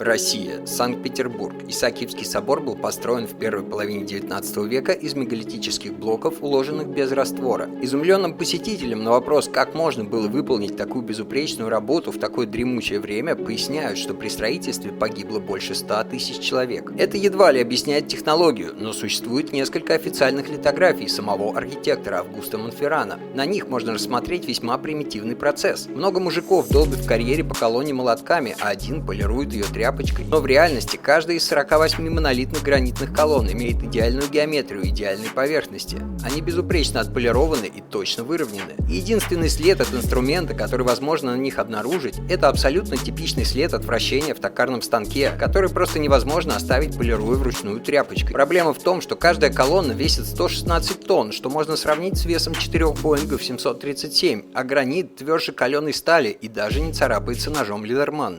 Россия, Санкт-Петербург. Исаакиевский собор был построен в первой половине XIX века из мегалитических блоков, уложенных без раствора. Изумленным посетителям на вопрос, как можно было выполнить такую безупречную работу в такое дремучее время, поясняют, что при строительстве погибло больше 100 тысяч человек. Это едва ли объясняет технологию, но существует несколько официальных литографий самого архитектора Августа Монферрана. На них можно рассмотреть весьма примитивный процесс. Много мужиков долбят в карьере по колонне молотками, а один полирует ее тряпкой. Но в реальности каждая из 48 монолитных гранитных колонн имеет идеальную геометрию идеальной поверхности. Они безупречно отполированы и точно выровнены. Единственный след от инструмента, который возможно на них обнаружить, это абсолютно типичный след от вращения в токарном станке, который просто невозможно оставить, полируя вручную тряпочкой. Проблема в том, что каждая колонна весит 116 тонн, что можно сравнить с весом 4 Боингов 737, а гранит тверже каленой стали и даже не царапается ножом Лидерман.